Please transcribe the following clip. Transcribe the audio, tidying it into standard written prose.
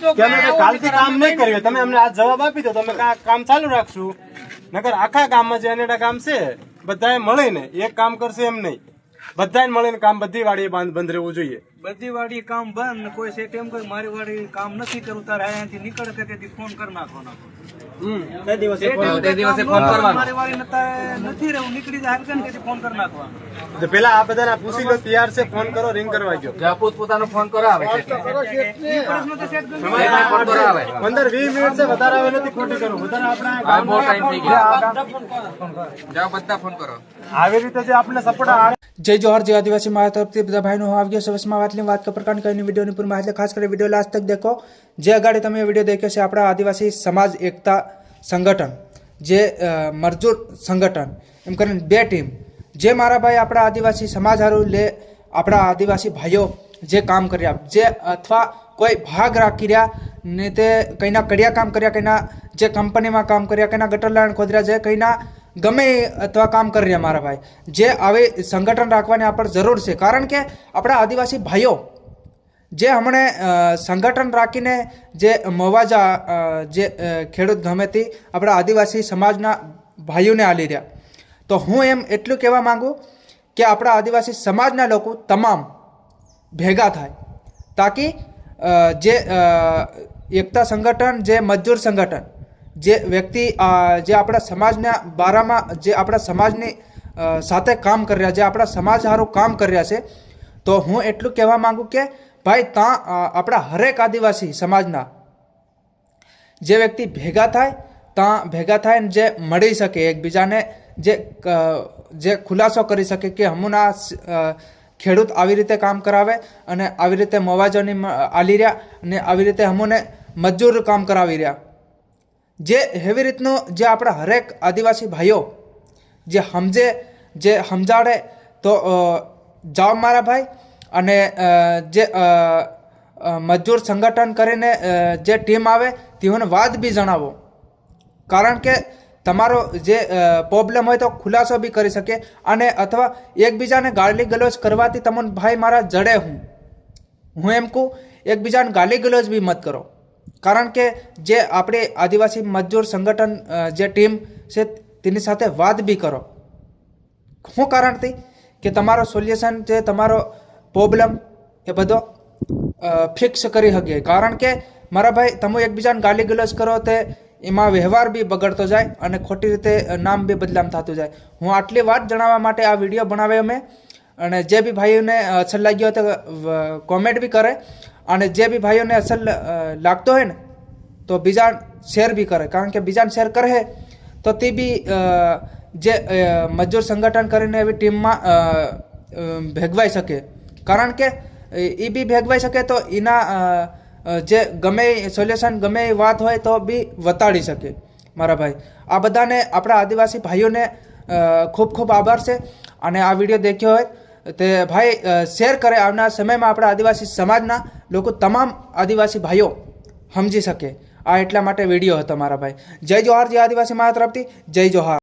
કે અમે કાલથી કામ નહીં કર્યું, તમે અમને આ જવાબ આપી દો તો અમે કામ ચાલુ રાખશું, નકર આખા ગામમાં જે અનેડા ગામ છે બધાએ મળીને એક કામ કરશે એમ નહીં, બધાને મળીને કામ બધી વાડીએ બંધ રહેવું જોઈએ. બધી વાડી કામ બંધ, કોઈ છે તેમ કોઈ મારી વાડી કામ નથી કરવું, તારે અહીંયાથી નીકળે તેથી ફોન કરી નાખો. તે દિવસે મારી વાડી નથી રહેવું, નીકળી જાય તેથી ફોન કરી નાખવાનો. પેલા આ બધાને પૂછી લો, તૈયાર છે, ફોન કરો, રિંગ કરવા ગયો પોતાનો ફોન કરાવે છે 15-20 મિનિટ છે, વધારે આવે નથી ખોટી કરવું, વધારે આપણા બહુ ટાઈમ થઈ ગયો. જાઓ બધા ફોન કરો. આવી રીતે જે આપણે સપોર્ટ જય જોહર જય આદિવાસી મારા તરફથી બધા ભાઈનો હું આવી ગયો સવસમાં વાત કે પ્રકારની કઈ વિડીયોની પૂરી માહિતી ખાસ કરી વિડીયો લાસ્ટ તક દેખો. જે અગાડી તમે વિડીયો દેખ્યો છે આપણા આદિવાસી સમાજ એકતા સંગઠન, જે મજૂર સંગઠન એમ કરીને બે ટીમ, જે મારા ભાઈ આપણા આદિવાસી સમાજ હારું લે આપણા આદિવાસી ભાઈઓ જે કામ કર્યા, જે અથવા કોઈ ભાગ રાખી રહ્યા ને તે કંઈના કડિયા કામ કર્યા, કંઈના જે કંપનીમાં કામ કર્યા, કંઈના ગટર લાઈન ખોદર્યા, જે કંઈના ગમે અથવા કામ કરી રહ્યા મારા ભાઈ, જે આવી સંગઠન રાખવાની આપણે જરૂર છે. કારણ કે આપણા આદિવાસી ભાઈઓ જે હમણે સંગઠન રાખીને જે મવાજા જે ખેડૂત ગમે તે આપણા આદિવાસી સમાજના ભાઈઓને આલી રહ્યા, તો હું એમ એટલું કહેવા માંગુ કે આપણા આદિવાસી સમાજના લોકો તમામ ભેગા થાય, તાકી જે એકતા સંગઠન, જે મજૂર સંગઠન, જે વ્યક્તિ જે આપણા સમાજના બારામાં, જે આપણા સમાજની સાથે કામ કરી રહ્યા, જે આપણા સમાજ સારું કામ કરી રહ્યા છે, તો હું એટલું કહેવા માંગુ કે ભાઈ ત્યાં આપણા હરેક આદિવાસી સમાજના જે વ્યક્તિ ભેગા થાય, ત્યાં ભેગા થાય ને જે મળી શકે એકબીજાને, જે ખુલાસો કરી શકે કે હમણાં ખેડૂત આવી રીતે કામ કરાવે અને આવી રીતે મવાજોની આલી રહ્યા અને આવી રીતે હમોને મજૂર કામ કરાવી રહ્યા, જે એવી રીતનું જે આપણા હરેક આદિવાસી ભાઈઓ જે સમજે, જે સમજાડે, તો જાઓ મારા ભાઈ. અને જે મજૂર સંગઠન કરીને જે ટીમ આવે તેઓને વાત બી જણાવો, કારણ કે તમારો જે પ્રોબ્લેમ હોય તો ખુલાસો બી કરી શકે, અને અથવા એકબીજાને ગાલી ગલોચ કરવાથી તમને ભાઈ મારા જડે, હું એમ કહું એકબીજાને ગાલી ગલોચ બી મત કરો. કારણ કે જે આપણે આદિવાસી મજૂર સંગઠન જે ટીમ છે તેની સાથે વાત બી કરો. શું કારણથી કે તમારો સોલ્યુશન જે તમારો પ્રોબ્લેમ એ બધો ફિક્સ કરી શકીએ. કારણ કે મારા ભાઈ તમે એકબીજાને ગાલી ગલોચ કરો તે એમાં વ્યવહાર બી બગડતો જાય અને ખોટી રીતે નામ બી બદનામ થતું જાય. હું આટલી વાત જણાવવા માટે આ વિડીયો બનાવ્યો મેં, અને જે બી ભાઈઓને અસર લાગ્યો હોય તો કોમેન્ટ બી કરે, અને જે બી ભાઈઓને અસર લાગતો હોય ને તો બીજા શેર બી કરે, કારણ કે બીજાને શેર કરે તો તે બી જે મજૂર સંગઠન કરીને એવી ટીમમાં ભેગવાઈ શકે, કારણ કે એ બી ભેગવાઈ શકે તો એના જે ગમે સોલ્યુશન ગમે એ વાત હોય તો બી વતાડી શકે મારા ભાઈ. આ બધાને આપણા આદિવાસી ભાઈઓને ખૂબ ખૂબ આભાર છે, અને આ વિડીયો દેખ્યો હોય તે ભાઈ શેર કરે. આવનાર સમયમાં આપણા આદિવાસી સમાજના લોકો તમામ આદિવાસી ભાઈઓ સમજી શકે. આ એટલા માટે વિડીયો હતો મારા ભાઈ. જય જોહાર, જય આદિવાસી મારા તરફથી જય જોહાર.